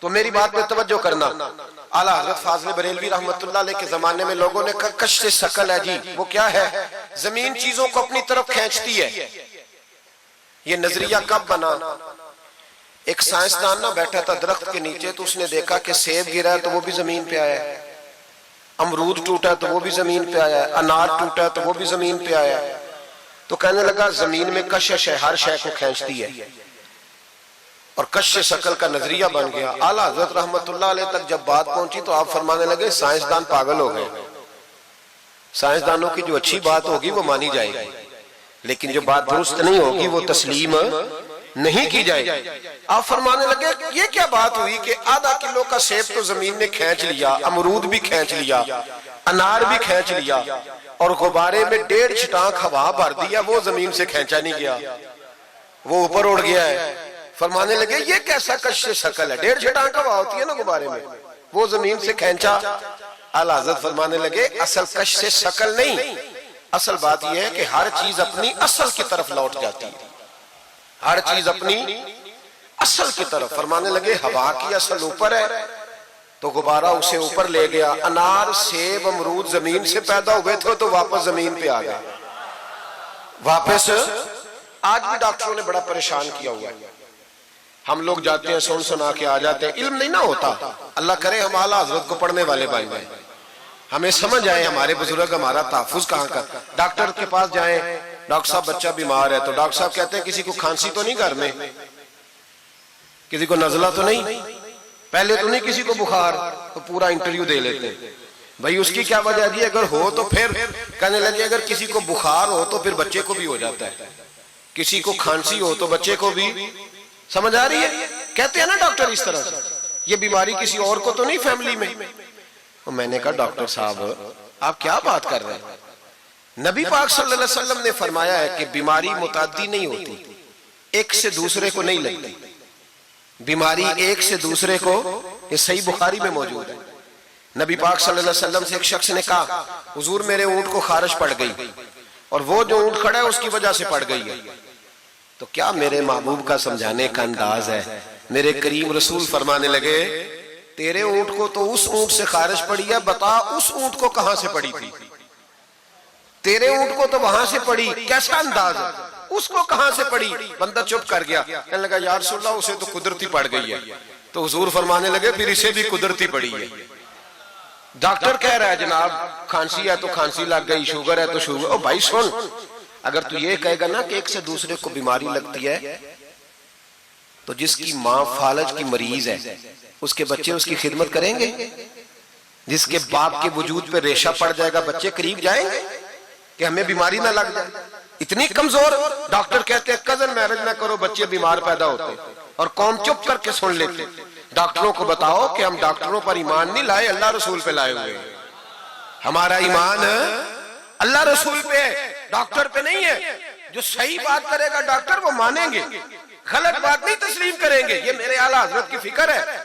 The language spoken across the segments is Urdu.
تو میری بات میں توجہ کرنا، اعلیٰ حضرت فاضل بریلوی رحمت اللہ علیہ کے زمانے میں لوگوں نے کہا کشش ثقل ہے جی، وہ کیا ہے؟ زمین چیزوں کو اپنی طرف کھینچتی ہے۔ یہ نظریہ کب بنا؟ ایک سائنسدان نہ بیٹھا تھا درخت کے نیچے، تو اس نے دیکھا کہ سیب گرا ہے تو وہ بھی زمین پہ آیا ہے، امرود ٹوٹا ہے تو وہ بھی زمین پہ آیا ہے، انار ٹوٹا ہے تو وہ بھی زمین پہ آیا ہے۔ تو کہنے لگا زمین میں کشش ہے، ہر شے کو کھینچتی ہے، اور کشش ثقل کا نظریہ بن گیا۔ اعلیٰ حضرت رحمت اللہ علیہ تک جب بات پہنچی تو آپ فرمانے لگے سائنسدان پاگل ہو گئے، سائنسدانوں کی جو اچھی بات ہوگی وہ مانی جائے گی، لیکن جو بات درست نہیں ہوگی وہ تسلیم نہیں کی جائے گی۔ آپ فرمانے لگے یہ کیا بات ہوئی کہ آدھا کلو کا سیب تو زمین نے کھینچ لیا، امرود بھی کھینچ لیا، انار بھی کھینچ لیا، اور غبارے میں 1.5 چھٹانک ہوا بھر دیا، وہ زمین سے کھینچا نہیں گیا، وہ اوپر اڑ گیا ہے۔ فرمانے لگے یہ کیسا کشش ثقل ہے؟ 1.5 چھٹانک ہوا ہوتی ہے نا غبارے میں، وہ زمین سے کھینچا۔ اعلیٰ حضرت فرمانے لگے اصل کشش ثقل نہیں، اصل بات یہ ہے کہ ہر چیز اپنی اصل کی طرف لوٹ جاتی ہے، ہر چیز اپنی اصل کی طرف۔ فرمانے لگے ہوا کی اصل اوپر ہے تو غبارہ اسے اوپر لے گیا، انار سیب امرود زمین سے پیدا ہوئے تھے تو واپس زمین پہ آ گئے، واپس۔ آج بھی ڈاکٹروں نے بڑا پریشان کیا ہوا ہے، ہم لوگ جاتے ہیں سن سنا کے آ جاتے ہیں، علم نہیں نہ ہوتا۔ اللہ کرے ہم اعلیٰ حضرت کو پڑھنے والے بھائی بھائی ہمیں سمجھ آئے ہمارے بزرگ ہمارا تحفظ کہاں کا۔ ڈاکٹر کے پاس جائیں، ڈاکٹر صاحب بچہ بیمار ہے تو ڈاکٹر صاحب کہتے ہیں کسی کو کھانسی تو نہیں گھر میں، کسی کو نزلہ تو نہیں، پہلے تو نہیں کسی کو بخار، تو پورا انٹرویو دے لیتے ہیں بھائی اس کی کیا وجہ دی، اگر ہو تو پھر کہنے لگے اگر کسی کو بخار ہو تو پھر بچے کو بھی ہو جاتا ہے، کسی کو کھانسی ہو تو بچے کو بھی۔ سمجھ آ رہی ہے؟ کہتے ہیں نا ڈاکٹر اس طرح سے، یہ بیماری کسی اور کو تو نہیں فیملی میں۔ تو میں نے کہا ڈاکٹر صاحب آپ کیا بات کر رہے ہیں؟ نبی پاک صلی اللہ علیہ وسلم نے فرمایا ہے کہ بیماری متعدی نہیں ہوتی، ایک سے دوسرے کو نہیں لگتی، بیماری ایک سے دوسرے کو، یہ صحیح بخاری میں موجود ہے۔ نبی پاک صلی اللہ علیہ وسلم سے ایک شخص نے کہا حضور میرے اونٹ کو خارش پڑ گئی، اور وہ جو اونٹ کھڑا ہے اس کی وجہ سے پڑ گئی ہے۔ تو کیا میرے محبوب کا سمجھانے کا انداز ہے؟ میرے کریم رسول فرمانے لگے تیرے اونٹ کو تو اس اونٹ سے خارش پڑی ہے، بتا اس اونٹ کو کہاں سے پڑی تھی؟ تیرے اونٹ کو تو وہاں سے پڑی، کیسا انداز ہے؟ اس کو کہاں سے پڑی؟ بندہ چپ کر گیا، کہنے لگا یا رسول اللہ اسے تو قدرتی پڑ گئی ہے۔ تو حضور فرمانے لگے پھر اسے بھی قدرتی پڑی ہے۔ ڈاکٹر کہہ رہا ہے جناب کھانسی ہے تو کھانسی لگ گئی، شوگر ہے تو شوگر۔ او بھائی سن، اگر تو یہ کہے گا نا کہ ایک سے دوسرے کو بیماری لگتی ہے، تو جس کی ماں فالج کی مریض ہے اس کے بچے اس کی خدمت کریں گے؟ جس کے باپ کے وجود پہ ریشہ پڑ جائے گا بچے قریب جائیں گے کہ ہمیں بیماری نہ لگ جائے؟ اتنی کمزور۔ ڈاکٹر کہتے ہیں کزن میرج نہ کرو بچے بیمار پیدا ہوتے، اور قوم چپ کر کے سن لیتے۔ ڈاکٹروں کو بتاؤ کہ ہم ڈاکٹروں پر ایمان نہیں لائے، اللہ رسول پہ لائے ہوئے، ہمارا ایمان اللہ رسول پہ ہے، ڈاکٹر پہ نہیں ہے۔ جو صحیح بات کرے گا ڈاکٹر وہ مانیں گے، غلط بات نہیں تسلیم کریں گے، یہ میرے اعلیٰ حضرت کی فکر ہے۔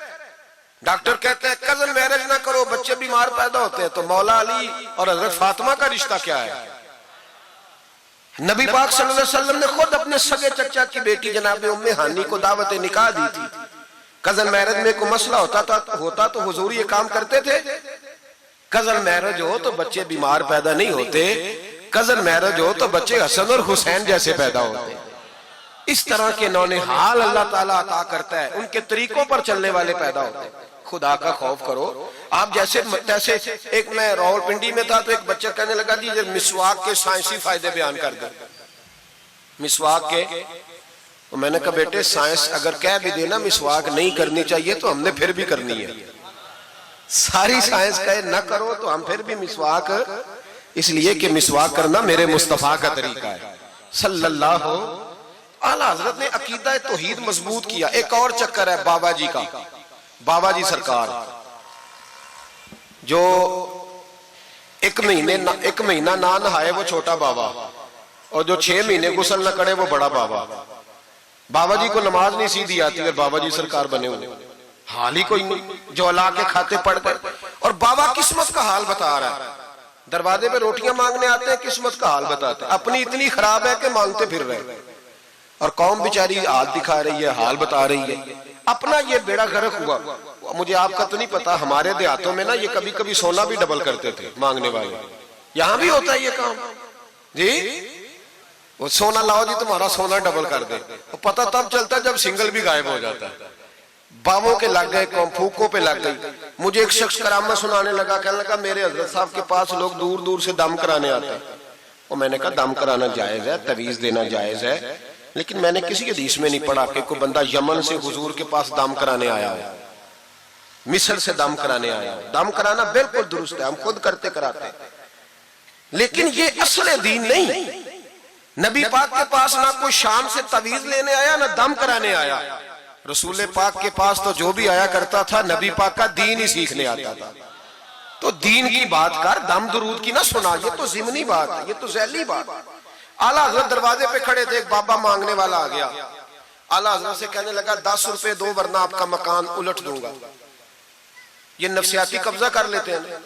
ڈاکٹر کہتے ہیں کزن میرج نہ کرو بچے بیمار پیدا ہوتے ہیں، تو مولا علی اور حضرت فاطمہ کا رشتہ کیا ہے؟ نبی پاک صلی اللہ علیہ وسلم نے خود اپنے سگے چچا کی بیٹی جناب ام ہانی کو دعوت نکاح دی تھی۔ کزن میرج میں کوئی مسئلہ ہوتا تو حضور یہ کام کرتے تھے؟ کزن میرج ہو تو بچے بیمار پیدا نہیں ہوتے، کزن میرج ہو تو بچے حسن اور حسین جیسے پیدا ہوتے۔ اس طرح کے نونہال اللہ تعالیٰ عطا کرتا ہے، ان کے طریقوں پر چلنے والے پیدا ہوتے ہیں۔ خدا کا خوف کرو۔ آپ جیسے ایک میں راول پنڈی میں تھا تو ایک بچہ کہنے لگا جی مسواک کے سائنسی فائدے بیان کر دیں، مسواک کے۔ تو میں نے کہا بیٹے سائنس اگر کہہ بھی دینا مسواک نہیں کرنی چاہیے تو ہم نے پھر بھی کرنی ہے، ساری سائنس کہے نہ کرو تو ہم پھر بھی مسواک، اس لیے کہ مسواک کرنا میرے مصطفیٰ کا طریقہ ہے صلی اللہ۔ اعلیٰ حضرت نے عقیدہ توحید مضبوط کیا۔ ایک اور چکر ہے بابا جی کا، بابا جی سرکار جو ایک مہینہ نہ نہائے وہ چھوٹا بابا، اور جو 6 مہینے غسل نہ کرے وہ بڑا بابا۔ بابا جی کو نماز نہیں سیدھی آتی اور بابا جی سرکار بنے ہوئے، حال ہی کوئی نہیں، جو اللہ کے کھاتے پڑھ گئے۔ اور بابا قسمت کا حال بتا رہا ہے، دروازے پہ روٹیاں مانگنے آتے ہیں، قسمت کا حال بتاتے ہیں، اپنی اتنی خراب ہے کہ مانگتے پھر رہے۔ اور قوم بیچاری حال دکھا رہی ہے، حال بتا رہی ہے، اپنا یہ بیڑا غرق ہوا۔ مجھے آپ کا تو نہیں پتا، ہمارے دیہاتوں میں نا یہ کبھی کبھی سونا بھی ڈبل کرتے تھے مانگنے والے، یہاں بھی ہوتا ہے یہ کام جی، وہ سونا لاؤ جی تمہارا سونا ڈبل کر دے، وہ پتہ تب چلتا ہے جب سنگل بھی غائب ہو جاتا ہے۔ باووں کے لگ گئے، پھوکوں پہ لگ گئی۔ مجھے ایک شخص کرامت سنانے لگا، کہنے لگا میرے حضرت صاحب کے پاس لوگ دور دور سے دم کرانے آتے ہیں۔ اور میں نے کہا دم کرانا جائز ہے، تعویذ دینا جائز ہے، لیکن میں نے کسی حدیث میں نہیں پڑھا کہ کوئی بندہ یمن سے حضور کے پاس دم کرانے آیا ہے، مصر سے دم کرانے آیا ہے۔ دم کرانا بالکل درست ہے، ہم خود کرتے کراتے ہیں، لیکن یہ اصل دین نہیں۔ نبی پاک کے پاس نہ کوئی شام سے تعویذ لینے آیا نہ دم کرانے آیا، رسول پاک کے پاس تو جو بھی آیا کرتا تھا نبی پاک کا دین ہی سیکھنے آتا تھا۔ تو دین کی بات کر، دم درود کی نہ سنا، یہ تو ضمنی بات ہے، یہ تو ذیلی بات ہے۔ اعلیٰ حضرت دروازے پہ کھڑے تھے، ایک بابا مانگنے والا آ گیا، اعلیٰ حضرت سے کہنے لگا 10 روپے دو ورنہ آپ کا مکان الٹ دوں گا۔ یہ نفسیاتی قبضہ کر لیتے ہیں،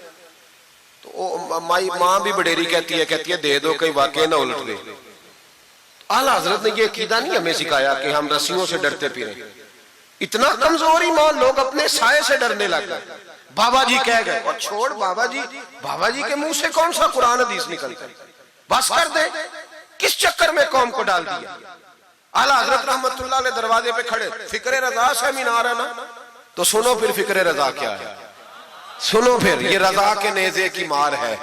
تو ماں بھی بڑیری کہتی ہے دے دو کہیں واقعی نہ الٹ دے۔ اعلیٰ حضرت نے یہ عقیدہ نہیں ہمیں سکھایا کہ ہم رسیوں سے ڈرتے پھریں، اتنا کمزور ایمان، لوگ اپنے سائے سے ڈرنے لگ گئے۔ بابا جی کہہ گئے، اور چھوڑ بابا جی کے منہ سے کون سا قرآن حدیث نکلتا ہے، بس کر دے، کس چکر میں قوم کو ڈال دیا۔ اعلیٰ حضرت رحمت اللہ علیہ دروازے پہ کھڑے، فکر رضا سے مینار ہے نا، تو سنو پھر فکر رضا کیا ہے، سنو پھر یہ رضا کے نیزے کی مار ہے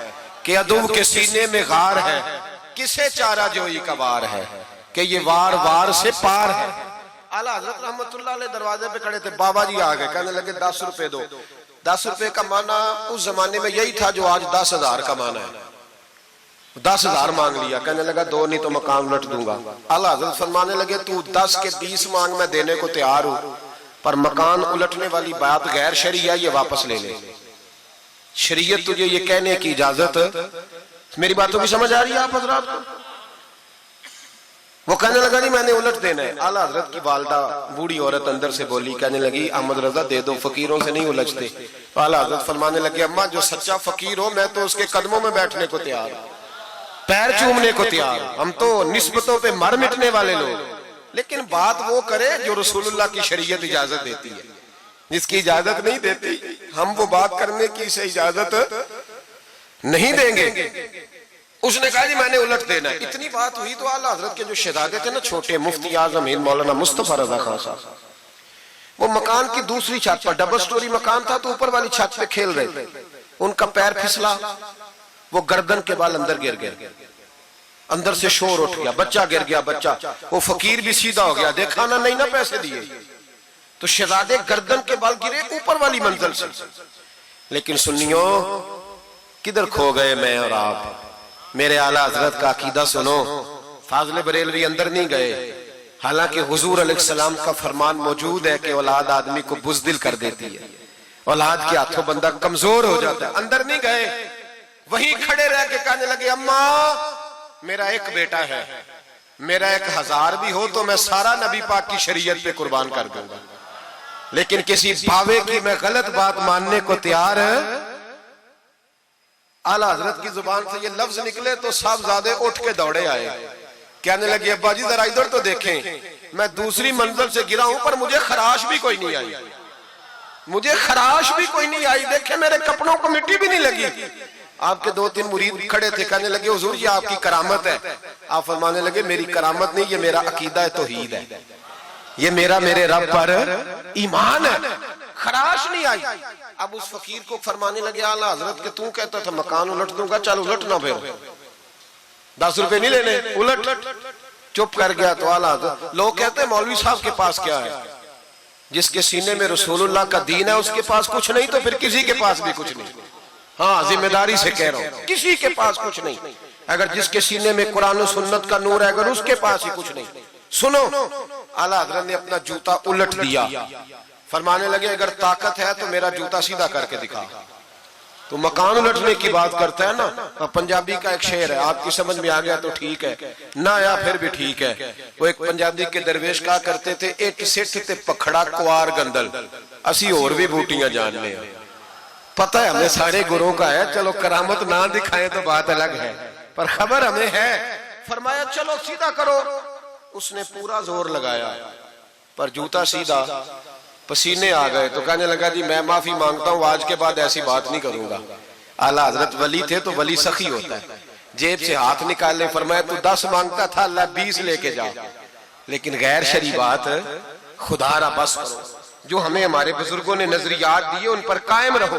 کہ عدو کے سینے میں غار ہے، کسے چارہ جوئی کا وار ہے کہ یہ وار وار سے پار ہے۔ اعلیٰ حضرت رحمت اللہ علیہ دروازے پہ کھڑے تھے، بابا جی آ گئے، کہنے لگے 10 روپے دو۔ 10 روپے کا معنی اس زمانے میں یہی تھا جو آج 10,000 کا معنی ہے۔ 10,000 مانگ لیا، کہنے لگا دو نہیں تو مکان الٹ دوں گا۔ اعلیٰ حضرت فرمانے لگے تو 10 کے 20 مانگ، میں دینے کو تیار ہوں، پر مکان الٹنے والی بات غیر شرعی ہے، یہ واپس لے لے۔ شریعت تجھے یہ کہنے کی اجازت، میری باتوں کی سمجھ آ رہی ہے آپ حضرات کو؟ وہ کہنے لگا نہیں میں نے الٹ دینا ہے۔ اعلیٰ حضرت کی والدہ بوڑھی عورت اندر سے بولی، کہنے لگی احمد رضا دے دو، فقیروں سے نہیں الجھتے۔ تو اعلیٰ حضرت فرمانے لگے اماں جو سچا فقیر ہو میں تو اس کے قدموں میں بیٹھنے کو تیار ہوں، پیر چومنے کو تیار ہوں، ہم تو نسبتوں پہ مر مٹنے والے لوگ، لیکن بات وہ کرے جو رسول اللہ کی شریعت اجازت دیتی ہے، جس کی اجازت نہیں دیتی ہم وہ بات کرنے کی اسے اجازت نہیں دیں گے۔ اس نے کہا جی میں نے الٹ دینا ہے۔ اتنی بات ہوئی تو اعلیٰ حضرت کے جو شہزادے تھے نا چھوٹے، مفتی اعظم ہند مولانا مصطفیٰ رضا خان صاحب، وہ مکان کی دوسری چھت پر، ڈبل سٹوری مکان تھا تو اوپر والی چھت پہ کھیل رہے تھے، ان کا پیر پھسلا، وہ گردن کے بال اندر گر گئے، اندر سے شور اٹھ گیا، بچہ گر گیا، بچہ، وہ فقیر بھی سیدھا ہو گیا، دیکھا نہ نہیں نہ پیسے دیے، تو شہزادے گردن کے بال گرے اوپر والی منزل سے۔ لیکن سنیوں کدھر کھو گئے میں اور آپ؟ میرے اعلیٰ حضرت کا عقیدہ سنو، فاضل بریلوی اندر نہیں گئے، حالانکہ حضور علیہ السلام کا فرمان موجود ہے کہ اولاد آدمی کو بزدل کر دیتی ہے، اولاد کے ہاتھوں بندہ کمزور ہو جاتا ہے، اندر نہیں گئے، وہیں کھڑے رہ کے کہنے لگے اماں میرا ایک بیٹا ہے، میرا 1000 بھی ہو تو میں سارا نبی پاک کی شریعت پہ قربان کر دوں گا، لیکن کسی باوے کی میں غلط بات ماننے کو تیار ہے۔ اعلیٰ حضرت کی زبان سے یہ لفظ نکلے تو صاحبزادے اٹھ کے دوڑے آئے، کہنے لگے ابا جی ذرا ادھر تو دیکھیں، میں دوسری منزل سے گرا ہوں پر مجھے خراش بھی کوئی نہیں آئی، مجھے خراش بھی کوئی نہیں آئی، دیکھیں میرے کپڑوں کو مٹی بھی نہیں لگی۔ آپ کے 2-3 مرید کھڑے تھے، کہنے لگے حضور یہ آپ کی کرامت ہے۔ آپ فرمانے لگے میری کرامت نہیں، یہ میرا عقیدہ توحید ہے، یہ میرے رب پر ایمان ہے، خراش نہیں آئی۔ اب اس فقیر کو فرمانے لگے اعلیٰ حضرت کہ تو کہتا تھا مکان الٹ دوں گا، چل الٹ نہ پھر 10 روپے نہیں لینے، الٹ۔ چپ کر گیا تو اعلیٰ حضرت، لوگ کہتے ہیں مولوی صاحب کے پاس کیا ہے؟ جس کے سینے میں رسول اللہ کا دین ہے اس کے پاس کچھ نہیں تو پھر کسی کے پاس بھی کچھ نہیں۔ ہاں ذمہ داری سے کہہ رہا ہوں، کسی کے پاس کچھ نہیں۔ اگر جس کے سینے میں قرآن و سنت کا نور ہے اگر اس کے پاس ہی کچھ نہیں۔ سنو، اعلیٰ حضرت نے اپنا جوتا الٹ دیا، فرمانے لگے اگر طاقت ہے تو میرا جوتا سیدھا کر کے دکھا۔ تو مکان الٹنے کی بات کرتا ہے نا، پنجابی کا ایک شعر ہے، آپ کی سمجھ میں آ گیا تو ٹھیک ہے، نہ آیا پھر بھی ٹھیک ہے۔ وہ ایک پنجابی کے درویش کہا کرتے تھے ایک سٹھ تے پکھڑا کوار گندل، اسی اور بھی بوٹیاں جاننے ہیں۔ پتہ ہے ہمیں سارے گروہوں کا ہے، چلو کرامت نہ دکھائیں تو بات الگ ہے، پر خبر ہمیں ہے۔ فرمایا چلو سیدھا کرو، اس نے پورا زور لگایا پر جوتا سیدھا، پسینے آ گئے تو کہنے لگا جی میں معافی مانگتا ہوں، آج کے بعد ایسی بات نہیں کروں گا۔ اعلیٰ حضرت ولی تھے تو ولی سخی ہوتا ہے، جیب سے ہاتھ نکالے فرمایا تو 10 مانگتا تھا، اللہ 20 لے کے جا، لیکن غیر شرعی بات خدا را بس کرو۔ جو ہمیں ہمارے بزرگوں نے نظریات دیے ان پر قائم رہو۔